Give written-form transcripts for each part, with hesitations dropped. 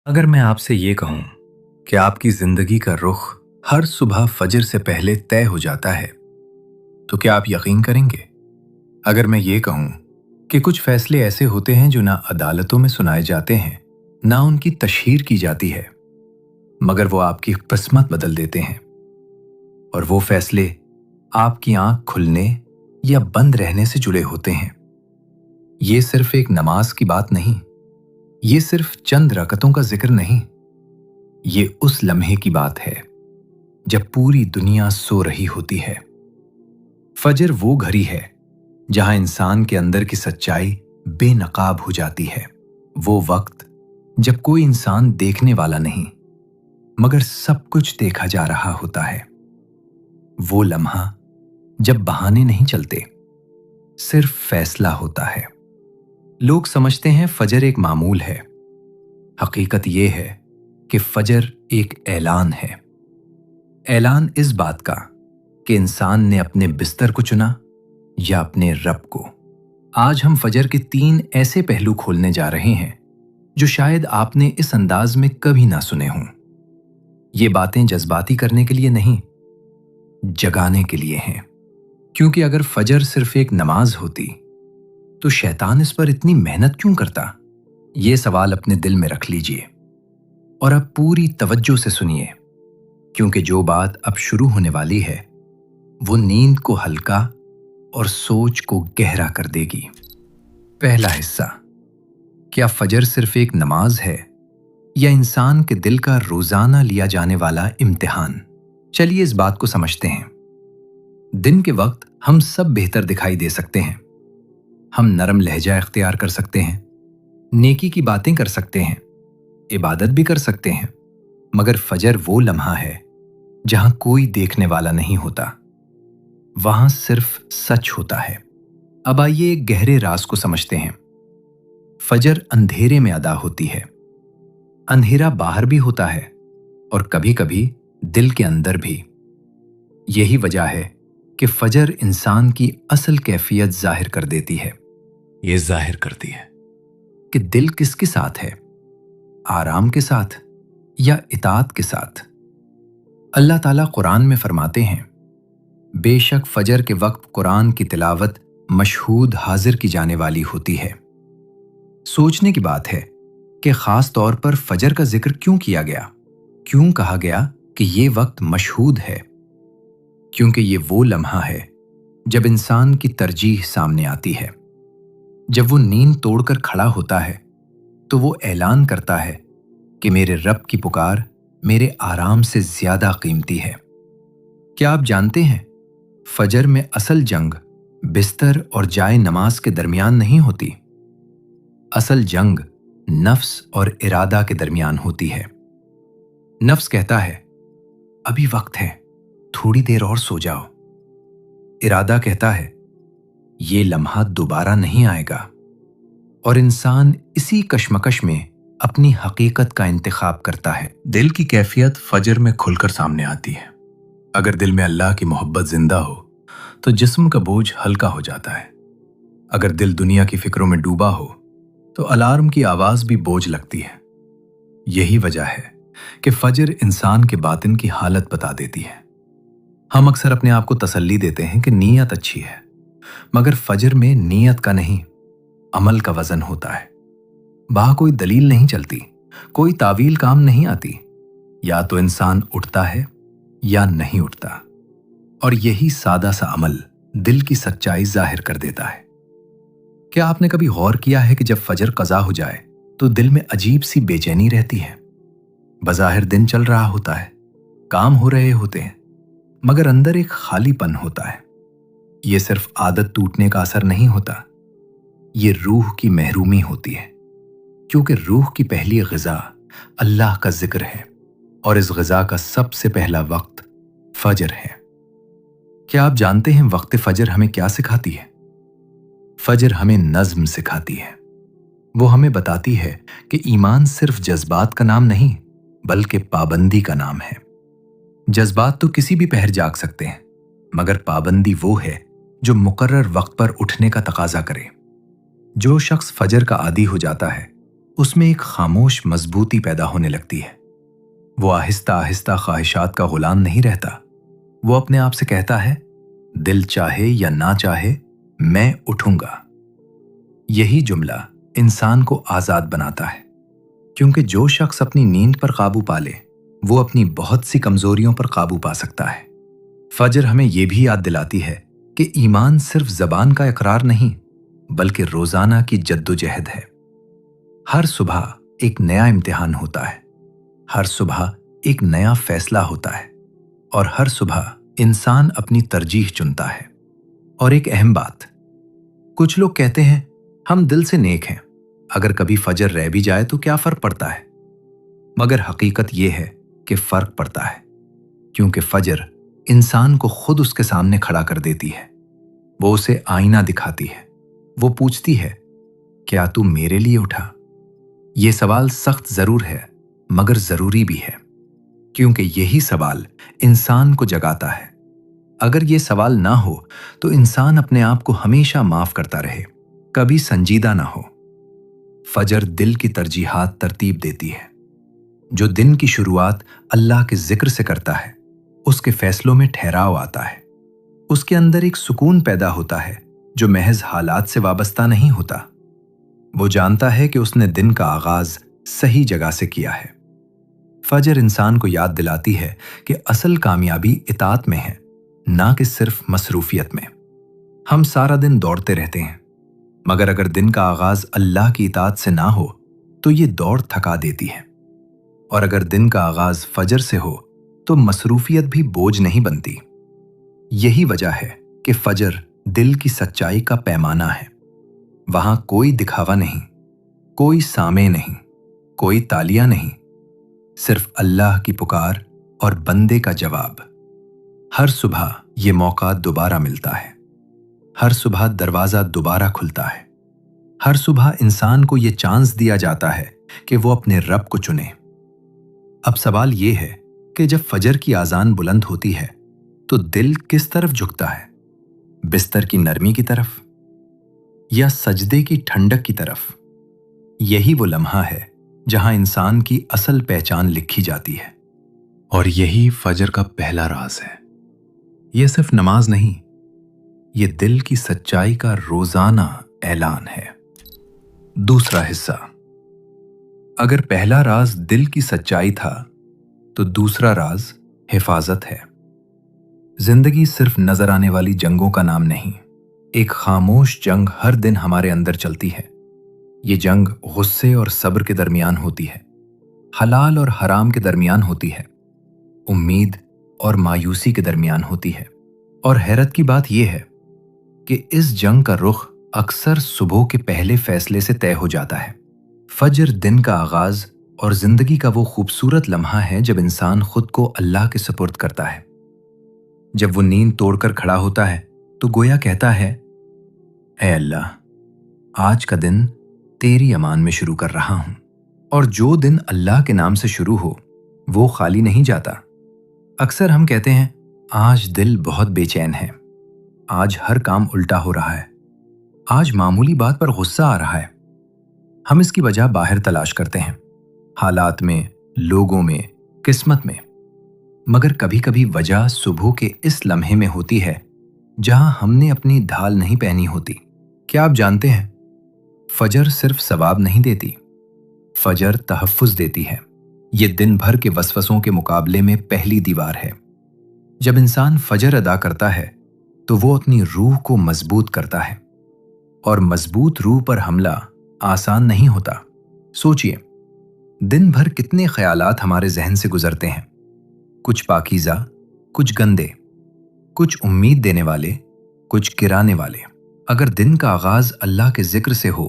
अगर मैं आपसे ये कहूं कि आपकी जिंदगी का रुख हर सुबह फजर से पहले तय हो जाता है, तो क्या आप यकीन करेंगे? अगर मैं ये कहूं कि कुछ फैसले ऐसे होते हैं जो ना अदालतों में सुनाए जाते हैं, ना उनकी तशहीर की जाती है, मगर वो आपकी किस्मत बदल देते हैं। और वो फैसले आपकी आंख खुलने या बंद रहने से जुड़े होते हैं। ये सिर्फ एक नमाज की बात नहीं, ये सिर्फ चंद रकतों का जिक्र नहीं, ये उस लम्हे की बात है जब पूरी दुनिया सो रही होती है। फजर वो घड़ी है जहां इंसान के अंदर की सच्चाई बेनकाब हो जाती है। वो वक्त जब कोई इंसान देखने वाला नहीं, मगर सब कुछ देखा जा रहा होता है। वो लम्हा जब बहाने नहीं चलते, सिर्फ फैसला होता है। लोग समझते हैं फजर एक मामूल है। हकीकत यह है कि फजर एक ऐलान है। ऐलान इस बात का कि इंसान ने अपने बिस्तर को चुना या अपने रब को। आज हम फजर के 3 ऐसे पहलू खोलने जा रहे हैं जो शायद आपने इस अंदाज में कभी ना सुने हों। ये बातें जज्बाती करने के लिए नहीं, जगाने के लिए हैं। क्योंकि अगर फजर सिर्फ एक नमाज होती तो शैतान इस पर इतनी मेहनत क्यों करता? ये सवाल अपने दिल में रख लीजिए और अब पूरी तवज्जो से सुनिए, क्योंकि जो बात अब शुरू होने वाली है वो नींद को हल्का और सोच को गहरा कर देगी। पहला हिस्सा, क्या फजर सिर्फ एक नमाज है या इंसान के दिल का रोजाना लिया जाने वाला इम्तिहान? चलिए इस बात को समझते हैं। दिन के वक्त हम सब बेहतर दिखाई दे सकते हैं, हम नरम लहजा इख्तियार कर सकते हैं, नेकी की बातें कर सकते हैं, इबादत भी कर सकते हैं, मगर फजर वो लम्हा है जहां कोई देखने वाला नहीं होता, वहां सिर्फ सच होता है। अब आइए एक गहरे राज को समझते हैं। फजर अंधेरे में अदा होती है। अंधेरा बाहर भी होता है और कभी कभी दिल के अंदर भी। यही वजह है कि फजर इंसान की असल कैफियत जाहिर कर देती है। ये जाहिर करती है कि दिल किसके साथ है, आराम के साथ या इताअत के साथ। अल्लाह ताला कुरान में फरमाते हैं, बेशक फजर के वक्त कुरान की तिलावत मशहूद हाजिर की जाने वाली होती है। सोचने की बात है कि खास तौर पर फजर का जिक्र क्यों किया गया? क्यों कहा गया कि ये वक्त मशहूद है? क्योंकि ये वो लम्हा है जब इंसान की तरजीह सामने आती है। जब वो नींद तोड़कर खड़ा होता है तो वो ऐलान करता है कि मेरे रब की पुकार मेरे आराम से ज्यादा कीमती है। क्या आप जानते हैं, फजर में असल जंग बिस्तर और जाए नमाज के दरमियान नहीं होती। असल जंग नफ्स और इरादा के दरमियान होती है। नफ्स कहता है, अभी वक्त है, थोड़ी देर और सो जाओ। इरादा कहता है, ये लम्हा दोबारा नहीं आएगा। और इंसान इसी कशमकश में अपनी हकीकत का इंतखाब करता है। दिल की कैफियत फजर में खुलकर सामने आती है। अगर दिल में अल्लाह की मोहब्बत जिंदा हो तो जिस्म का बोझ हल्का हो जाता है। अगर दिल दुनिया की फिक्रों में डूबा हो तो अलार्म की आवाज भी बोझ लगती है। यही वजह है कि फजर इंसान के बातिन की हालत बता देती है। हम अक्सर अपने आप को तसल्ली देते हैं कि नीयत अच्छी है, मगर फजर में नीयत का नहीं, अमल का वजन होता है। वहां कोई दलील नहीं चलती, कोई तावील काम नहीं आती। या तो इंसान उठता है या नहीं उठता, और यही सादा सा अमल दिल की सच्चाई जाहिर कर देता है। क्या आपने कभी गौर किया है कि जब फजर कज़ा हो जाए तो दिल में अजीब सी बेचैनी रहती है? बज़ाहिर दिन चल रहा होता है, काम हो रहे होते हैं, मगर अंदर एक खालीपन होता है। ये सिर्फ आदत टूटने का असर नहीं होता, ये रूह की महरूमी होती है। क्योंकि रूह की पहली ग़िज़ा अल्लाह का जिक्र है, और इस ग़िज़ा का सबसे पहला वक्त फजर है। क्या आप जानते हैं वक्त फजर हमें क्या सिखाती है? फजर हमें नज़्म सिखाती है। वो हमें बताती है कि ईमान सिर्फ जज्बात का नाम नहीं, बल्कि पाबंदी का नाम है। जज्बात तो किसी भी पहर जाग सकते हैं, मगर पाबंदी वो है जो मुकर्रर वक्त पर उठने का तकाजा करे। जो शख्स फजर का आदी हो जाता है اس میں ایک خاموش مضبوطی پیدا ہونے لگتی ہے۔ وہ آہستہ آہستہ خواہشات کا غلام نہیں رہتا۔ وہ اپنے آپ سے کہتا ہے، دل چاہے یا نہ چاہے میں اٹھوں گا۔ یہی جملہ انسان کو آزاد بناتا ہے، کیونکہ جو شخص اپنی نیند پر قابو پا لے وہ اپنی بہت سی کمزوریوں پر قابو پا سکتا ہے۔ فجر ہمیں یہ بھی یاد دلاتی ہے کہ ایمان صرف زبان کا اقرار نہیں بلکہ روزانہ کی جدوجہد ہے۔ ہر صبح ایک نیا امتحان ہوتا ہے، ہر صبح ایک نیا فیصلہ ہوتا ہے، اور ہر صبح انسان اپنی ترجیح چنتا ہے۔ اور ایک اہم بات، کچھ لوگ کہتے ہیں ہم دل سے نیک ہیں، اگر کبھی فجر رہ بھی جائے تو کیا فرق پڑتا ہے؟ مگر حقیقت یہ ہے کہ فرق پڑتا ہے، کیونکہ فجر انسان کو خود اس کے سامنے کھڑا کر دیتی ہے۔ وہ اسے آئینہ دکھاتی ہے، وہ پوچھتی ہے، کیا تو میرے لیے اٹھا؟ یہ سوال سخت ضرور ہے مگر ضروری بھی ہے، کیونکہ یہی سوال انسان کو جگاتا ہے۔ اگر یہ سوال نہ ہو تو انسان اپنے آپ کو ہمیشہ معاف کرتا رہے، کبھی سنجیدہ نہ ہو۔ فجر دل کی ترجیحات ترتیب دیتی ہے۔ جو دن کی شروعات اللہ کے ذکر سے کرتا ہے اس کے فیصلوں میں ٹھہراؤ آتا ہے۔ اس کے اندر ایک سکون پیدا ہوتا ہے جو محض حالات سے وابستہ نہیں ہوتا۔ وہ جانتا ہے کہ اس نے دن کا آغاز صحیح جگہ سے کیا ہے۔ فجر انسان کو یاد دلاتی ہے کہ اصل کامیابی اطاعت میں ہے، نہ کہ صرف مصروفیت میں۔ ہم سارا دن دوڑتے رہتے ہیں، مگر اگر دن کا آغاز اللہ کی اطاعت سے نہ ہو تو یہ دوڑ تھکا دیتی ہے، اور اگر دن کا آغاز فجر سے ہو تو مصروفیت بھی بوجھ نہیں بنتی۔ یہی وجہ ہے کہ فجر دل کی سچائی کا پیمانہ ہے۔ وہاں کوئی دکھاوا نہیں، کوئی سامع نہیں، کوئی تالیاں نہیں، صرف اللہ کی پکار اور بندے کا جواب۔ ہر صبح یہ موقع دوبارہ ملتا ہے، ہر صبح دروازہ دوبارہ کھلتا ہے، ہر صبح انسان کو یہ چانس دیا جاتا ہے کہ وہ اپنے رب کو چنے۔ اب سوال یہ ہے کہ جب فجر کی اذان بلند ہوتی ہے تو دل کس طرف جھکتا ہے؟ بستر کی نرمی کی طرف یا سجدے کی ٹھنڈک کی طرف؟ یہی وہ لمحہ ہے جہاں انسان کی اصل پہچان لکھی جاتی ہے، اور یہی فجر کا پہلا راز ہے۔ یہ صرف نماز نہیں، یہ دل کی سچائی کا روزانہ اعلان ہے۔ دوسرا حصہ، اگر پہلا راز دل کی سچائی تھا تو دوسرا راز حفاظت ہے۔ زندگی صرف نظر آنے والی جنگوں کا نام نہیں، ایک خاموش جنگ ہر دن ہمارے اندر چلتی ہے۔ یہ جنگ غصے اور صبر کے درمیان ہوتی ہے، حلال اور حرام کے درمیان ہوتی ہے، امید اور مایوسی کے درمیان ہوتی ہے۔ اور حیرت کی بات یہ ہے کہ اس جنگ کا رخ اکثر صبح کے پہلے فیصلے سے طے ہو جاتا ہے۔ فجر دن کا آغاز اور زندگی کا وہ خوبصورت لمحہ ہے جب انسان خود کو اللہ کے سپرد کرتا ہے۔ جب وہ نیند توڑ کر کھڑا ہوتا ہے تو گویا کہتا ہے، اے اللہ، آج کا دن تیری امان میں شروع کر رہا ہوں۔ اور جو دن اللہ کے نام سے شروع ہو وہ خالی نہیں جاتا۔ اکثر ہم کہتے ہیں، آج دل بہت بے چین ہے، آج ہر کام الٹا ہو رہا ہے، آج معمولی بات پر غصہ آ رہا ہے۔ ہم اس کی وجہ باہر تلاش کرتے ہیں، حالات میں، لوگوں میں، قسمت میں، مگر کبھی کبھی وجہ صبح کے اس لمحے میں ہوتی ہے جہاں ہم نے اپنی ڈھال نہیں پہنی ہوتی۔ کیا آپ جانتے ہیں، فجر صرف ثواب نہیں دیتی، فجر تحفظ دیتی ہے۔ یہ دن بھر کے وسوسوں کے مقابلے میں پہلی دیوار ہے۔ جب انسان فجر ادا کرتا ہے تو وہ اپنی روح کو مضبوط کرتا ہے، اور مضبوط روح پر حملہ آسان نہیں ہوتا۔ سوچئے، دن بھر کتنے خیالات ہمارے ذہن سے گزرتے ہیں، کچھ پاکیزہ، کچھ گندے، کچھ امید دینے والے، کچھ گرانے والے۔ اگر دن کا آغاز اللہ کے ذکر سے ہو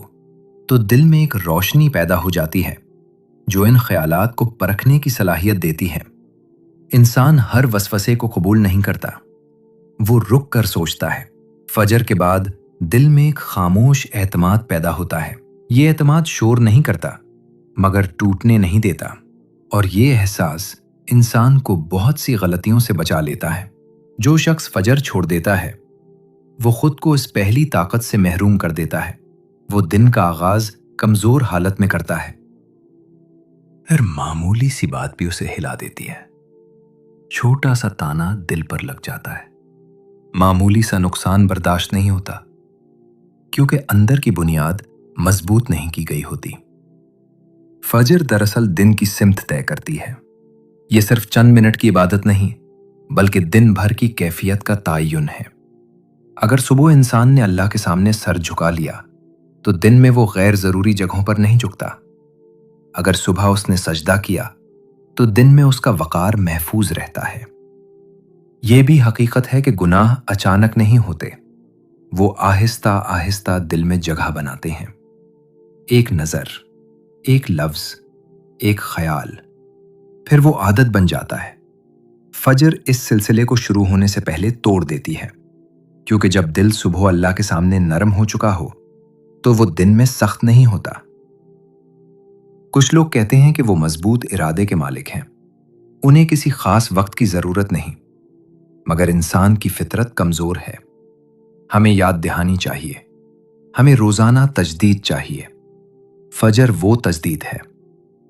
تو دل میں ایک روشنی پیدا ہو جاتی ہے جو ان خیالات کو پرکھنے کی صلاحیت دیتی ہے۔ انسان ہر وسوسے کو قبول نہیں کرتا، وہ رک کر سوچتا ہے۔ فجر کے بعد دل میں ایک خاموش اعتماد پیدا ہوتا ہے۔ یہ اعتماد شور نہیں کرتا مگر ٹوٹنے نہیں دیتا، اور یہ احساس انسان کو بہت سی غلطیوں سے بچا لیتا ہے۔ جو شخص فجر چھوڑ دیتا ہے وہ خود کو اس پہلی طاقت سے محروم کر دیتا ہے۔ وہ دن کا آغاز कमजोर हालत में करता है, फिर मामूली सी बात भी उसे हिला देती है। छोटा सा ताना दिल पर लग जाता है। मामूली सा नुकसान बर्दाश्त नहीं होता, क्योंकि अंदर की बुनियाद मजबूत नहीं की गई होती। फजर दरअसल दिन की सिमत तय करती है। यह सिर्फ चंद मिनट की इबादत नहीं, बल्कि दिन भर की कैफियत का तायुन है। अगर सुबह इंसान ने अल्लाह के सामने सर झुका लिया, तो दिन में वो गैर जरूरी जगहों पर नहीं झुकता। अगर सुबह उसने सजदा किया, तो दिन में उसका वकार महफूज रहता है। यह भी हकीकत है कि गुनाह अचानक नहीं होते, वो आहिस्ता आहिस्ता दिल में जगह बनाते हैं। एक नजर, एक लफ्ज, एक ख्याल, फिर वो आदत बन जाता है। फजर इस सिलसिले को शुरू होने से पहले तोड़ देती है, क्योंकि जब दिल सुबह अल्लाह के सामने नरम हो चुका हो, तो वो दिन में सख्त नहीं होता। कुछ लोग कहते हैं कि वो मजबूत इरादे के मालिक हैं, उन्हें किसी खास वक्त की जरूरत नहीं। मगर इंसान की फितरत कमजोर है। हमें याद दहानी चाहिए, हमें रोजाना तजदीद चाहिए। फजर वो तजदीद है,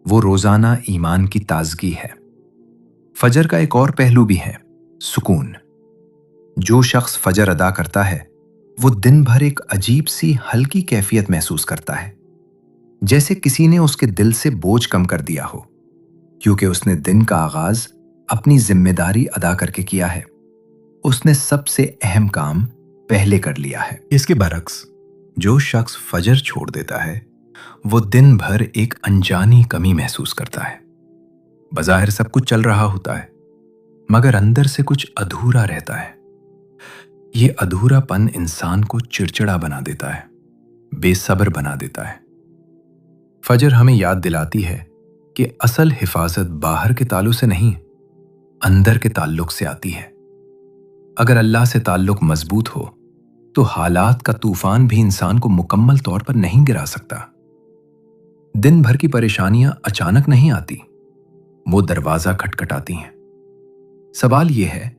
वो रोजाना ईमान की ताजगी है। फजर का एक और पहलू भी है, सुकून। जो शख्स फजर अदा करता है, वो दिन भर एक अजीब सी हल्की कैफियत महसूस करता है, जैसे किसी ने उसके दिल से बोझ कम कर दिया हो, क्योंकि उसने दिन का आगाज अपनी जिम्मेदारी अदा करके किया है। उसने सबसे अहम काम पहले कर लिया है। इसके बरक्स जो शख्स फजर छोड़ देता है, वो दिन भर एक अनजानी कमी महसूस करता है। बज़ाहिर सब कुछ चल रहा होता है, मगर अंदर से कुछ अधूरा रहता है। ये अधूरापन इंसान को चिड़चिड़ा बना देता है, बेसब्र बना देता है। फजर हमें याद दिलाती है कि असल हिफाजत बाहर के ताल्लुक से नहीं, अंदर के ताल्लुक से आती है। अगर अल्लाह से ताल्लुक मजबूत हो, तो हालात का तूफान भी इंसान को मुकम्मल तौर पर नहीं गिरा सकता। दिन भर की परेशानियां अचानक नहीं आती, वो दरवाजा खटखटाती हैं। सवाल यह है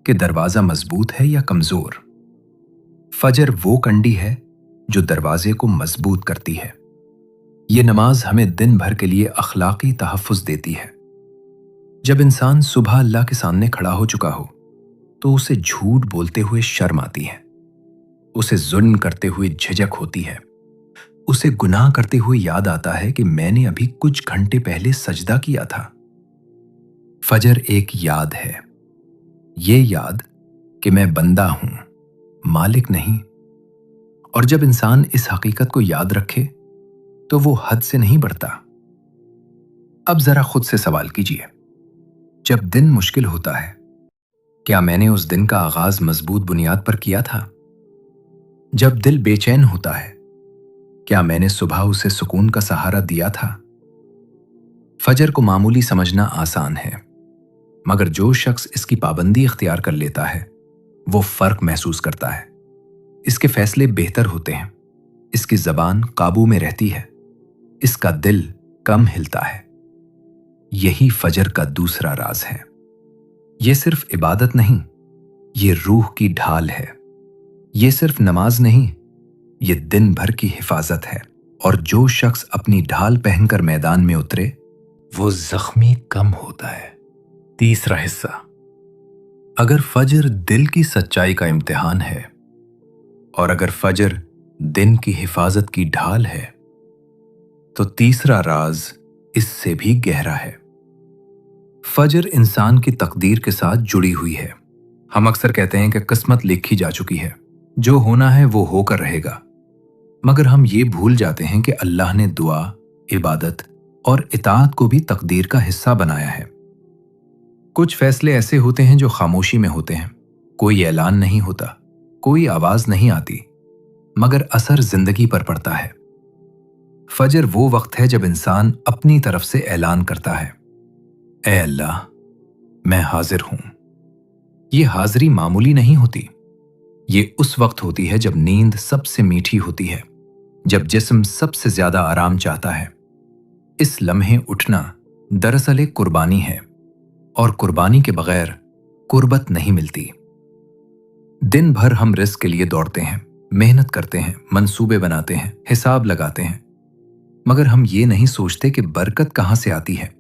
कि दरवाजा मजबूत है या कमजोर। फजर वो कंडी है जो दरवाजे को मजबूत करती है। ये नमाज हमें दिन भर के लिए अखलाकी तहफ़्फ़ुज़ देती है। जब इंसान सुबह अल्लाह के सामने खड़ा हो चुका हो, तो उसे झूठ बोलते हुए शर्म आती है, उसे जुल्म करते हुए झिझक होती है, उसे गुनाह करते हुए याद आता है कि मैंने अभी कुछ घंटे पहले सजदा किया था। फजर एक याद है, ये याद कि मैं बंदा हूं, मालिक नहीं। और जब इंसान इस हकीकत को याद रखे, तो वो हद से नहीं बढ़ता। अब जरा खुद से सवाल कीजिए, जब दिन मुश्किल होता है, क्या मैंने उस दिन का आगाज मजबूत बुनियाद पर किया था? जब दिल बेचैन होता है, क्या मैंने सुबह उसे सुकून का सहारा दिया था? फजर को मामूली समझना आसान है, मगर जो शख्स इसकी पाबंदी इख्तियार कर लेता है, वो फर्क महसूस करता है। इसके फैसले बेहतर होते हैं, इसकी जबान काबू में रहती है, इसका दिल कम हिलता है। यही फजर का दूसरा राज है। यह सिर्फ इबादत नहीं, ये रूह की ढाल है। ये सिर्फ नमाज नहीं, ये दिन भर की हिफाजत है। और जो शख्स अपनी ढाल पहनकर मैदान में उतरे, वो जख्मी कम होता है। तीसरा हिस्सा, अगर फजर दिल की सच्चाई का इम्तिहान है, और अगर फजर दिन की हिफाजत की ढाल है, तो तीसरा राज इससे भी गहरा है। फजर इंसान की तकदीर के साथ जुड़ी हुई है। हम अक्सर कहते हैं कि किस्मत लिखी जा चुकी है, जो होना है वो होकर रहेगा। मगर हम ये भूल जाते हैं कि अल्लाह ने दुआ, इबादत और इताअत को भी तकदीर का हिस्सा बनाया है। कुछ फैसले ऐसे होते हैं जो खामोशी में होते हैं, कोई ऐलान नहीं होता, कोई आवाज नहीं आती, मगर असर जिंदगी पर पड़ता है। फजर वो वक्त है जब इंसान अपनी तरफ से ऐलान करता है, ऐ अल्लाह, मैं हाजिर हूं। ये हाजिरी मामूली नहीं होती। ये उस वक्त होती है जब नींद सबसे मीठी होती है, जब जिस्म सबसे ज्यादा आराम चाहता है। इस लम्हे उठना दरअसल एक कुर्बानी है, और कुर्बानी के बगैर कुर्बत नहीं मिलती। दिन भर हम रिस्क के लिए दौड़ते हैं, मेहनत करते हैं, मंसूबे बनाते हैं, हिसाब लगाते हैं, मगर हम ये नहीं सोचते कि बरकत कहां से आती है।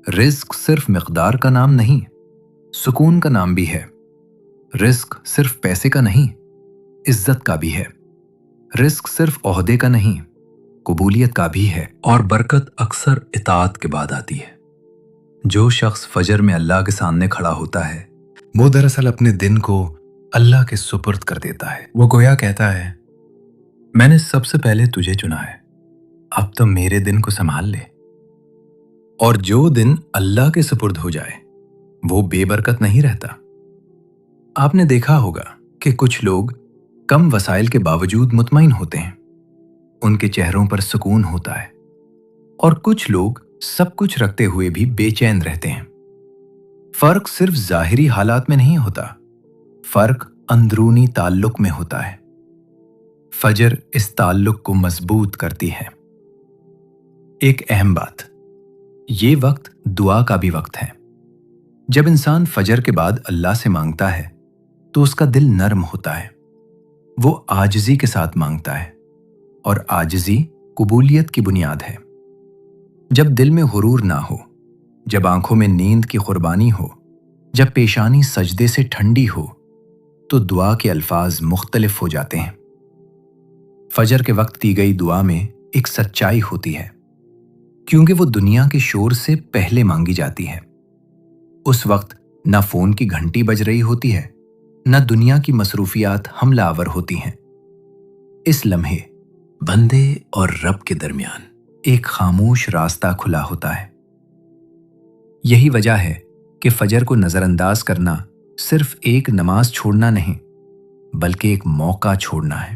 रिस्क सिर्फ मिकदार का नाम नहीं, सुकून का नाम भी है। रिस्क सिर्फ पैसे का नहीं, इज्जत का भी है। रिस्क सिर्फ ओहदे का नहीं, कबूलियत का भी है। और बरकत अक्सर इताअत के बाद आती है। जो शख्स फजर में अल्लाह के सामने खड़ा होता है, वो दरअसल अपने दिन को अल्लाह के सुपुर्द कर देता है। वो गोया कहता है, मैंने सबसे पहले तुझे चुना है, अब तो मेरे दिन को संभाल ले। और जो दिन अल्लाह के सुपुर्द हो जाए वो बेबरकत नहीं रहता। आपने देखा होगा कि कुछ लोग कम वसाइल के बावजूद मुतमईन होते हैं, उनके चेहरों पर सुकून होता है। और कुछ लोग सब कुछ रखते हुए भी बेचैन रहते हैं। फर्क सिर्फ जाहिरी हालात में नहीं होता, फर्क अंदरूनी ताल्लुक में होता है। फजर इस ताल्लुक को मजबूत करती है। एक अहम बात, ये वक्त दुआ का भी वक्त है। जब इंसान फजर के बाद अल्लाह से मांगता है तो उसका दिल नर्म होता है। वो आजिज़ी के साथ मांगता है, और आजिज़ी कबूलियत की बुनियाद है। जब दिल में गुरूर ना हो, जब आंखों में नींद की कुर्बानी हो, जब पेशानी सजदे से ठंडी हो, तो दुआ के अल्फाज मुख्तलिफ हो जाते हैं। फजर के वक्त दी गई दुआ में एक सच्चाई होती है, क्योंकि वो दुनिया के शोर से पहले मांगी जाती है। उस वक्त ना फोन की घंटी बज रही होती है, ना दुनिया की मसरूफियात हमलावर होती हैं। इस लम्हे बंदे और रब के दरमियान एक खामोश रास्ता खुला होता है। यही वजह है कि फजर को नजरअंदाज करना सिर्फ एक नमाज छोड़ना नहीं, बल्कि एक मौका छोड़ना है।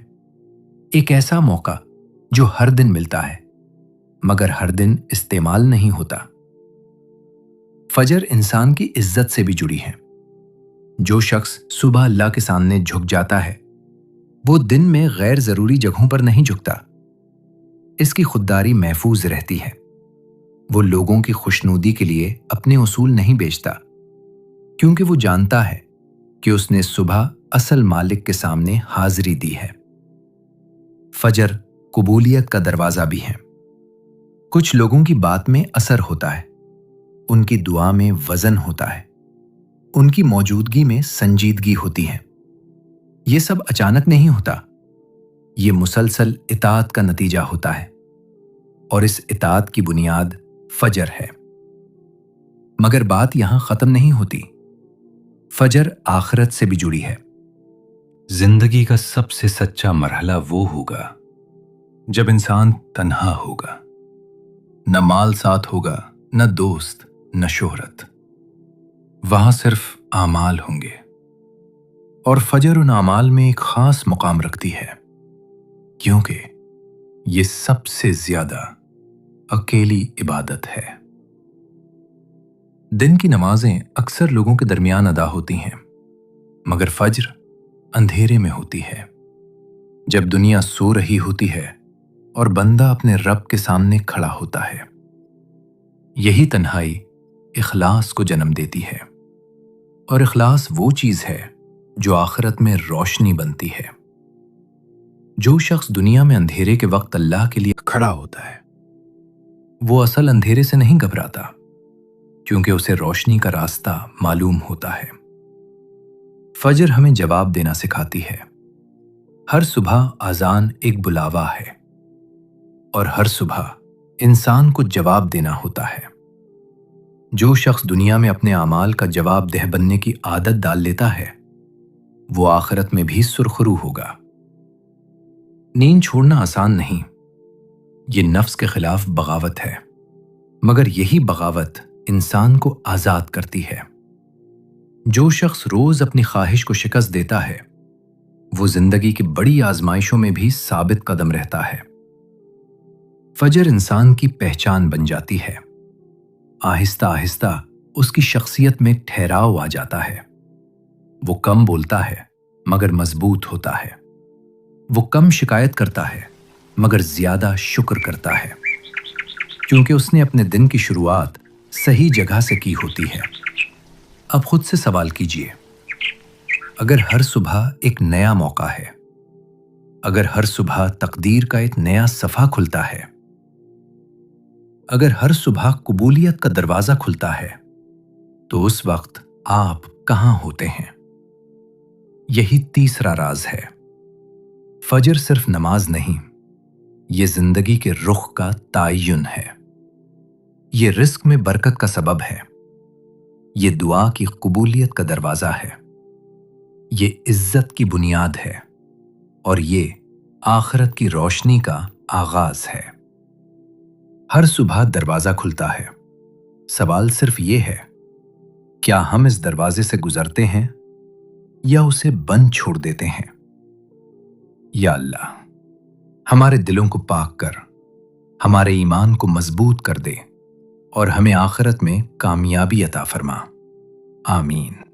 एक ऐसा मौका जो हर दिन मिलता है, मगर हर दिन इस्तेमाल नहीं होता। फजर इंसान की इज्जत से भी जुड़ी है। जो शख्स सुबह अल्लाह के सामने झुक जाता है, वो दिन में गैर जरूरी जगहों पर नहीं झुकता। इसकी खुददारी महफूज रहती है। वो लोगों की खुशनूदी के लिए अपने उसूल नहीं बेचता, क्योंकि वो जानता है कि उसने सुबह असल मालिक के सामने हाजिरी दी है। फजर कबूलियत का दरवाजा भी है। कुछ लोगों की बात में असर होता है, उनकी दुआ में वजन होता है, उनकी मौजूदगी में संजीदगी होती है। ये सब अचानक नहीं होता, ये मुसलसल इताअत का नतीजा होता है, और इस इताअत की बुनियाद फजर है। मगर बात यहां खत्म नहीं होती। फजर आखिरत से भी जुड़ी है। जिंदगी का सबसे सच्चा मरहला वो होगा जब इंसान तन्हा होगा, न माल साथ होगा, न दोस्त, न शोहरत। वहां सिर्फ आमाल होंगे। और फजर उन आमाल में एक खास मुकाम रखती है, क्योंकि ये सबसे ज्यादा अकेली इबादत है। दिन की नमाजें अक्सर लोगों के दरमियान अदा होती हैं, मगर फज्र अंधेरे में होती है, जब दुनिया सो रही होती है और बंदा अपने रब के सामने खड़ा होता है। यही तन्हाई इखलास को जन्म देती है, और इखलास वो चीज है जो आखिरत में रोशनी बनती है। जो शख्स दुनिया में अंधेरे के वक्त अल्लाह के लिए खड़ा होता है, वो असल अंधेरे से नहीं घबराता, क्योंकि उसे रोशनी का रास्ता मालूम होता है। फजर हमें जवाब देना सिखाती है। हर सुबह अजान एक बुलावा है, और हर सुबह इंसान को जवाब देना होता है। जो शख्स दुनिया में अपने आमाल का जवाब देह बनने की आदत डाल लेता है, वो आखिरत में भी सुरखरू होगा। नींद छोड़ना आसान नहीं, ये नफ्स के खिलाफ बगावत है, मगर यही बगावत इंसान को आजाद करती है। जो शख्स रोज अपनी ख्वाहिश को शिकस्त देता है, वो जिंदगी की बड़ी आजमाइशों में भी साबित कदम रहता है। फजर इंसान की पहचान बन जाती है। आहिस्ता आहिस्ता उसकी शख्सियत में ठहराव आ जाता है। वो कम बोलता है मगर मजबूत होता है। वो कम शिकायत करता है मगर ज्यादा शुक्र करता है, क्योंकि उसने अपने दिन की शुरुआत सही जगह से की होती है। अब खुद से सवाल कीजिए, अगर हर सुबह एक नया मौका है, अगर हर सुबह तकदीर का एक नया सफ़ा खुलता है, اگر ہر صبح قبولیت کا دروازہ کھلتا ہے تو اس وقت آپ کہاں ہوتے ہیں؟ یہی تیسرا راز ہے۔ فجر صرف نماز نہیں، یہ زندگی کے رخ کا تعین ہے۔ یہ رزق میں برکت کا سبب ہے، یہ دعا کی قبولیت کا دروازہ ہے، یہ عزت کی بنیاد ہے، اور یہ آخرت کی روشنی کا آغاز ہے۔ ہر صبح دروازہ کھلتا ہے، سوال صرف یہ ہے، کیا ہم اس دروازے سے گزرتے ہیں یا اسے بند چھوڑ دیتے ہیں؟ یا اللہ، ہمارے دلوں کو پاک کر، ہمارے ایمان کو مضبوط کر دے، اور ہمیں آخرت میں کامیابی عطا فرما۔ آمین۔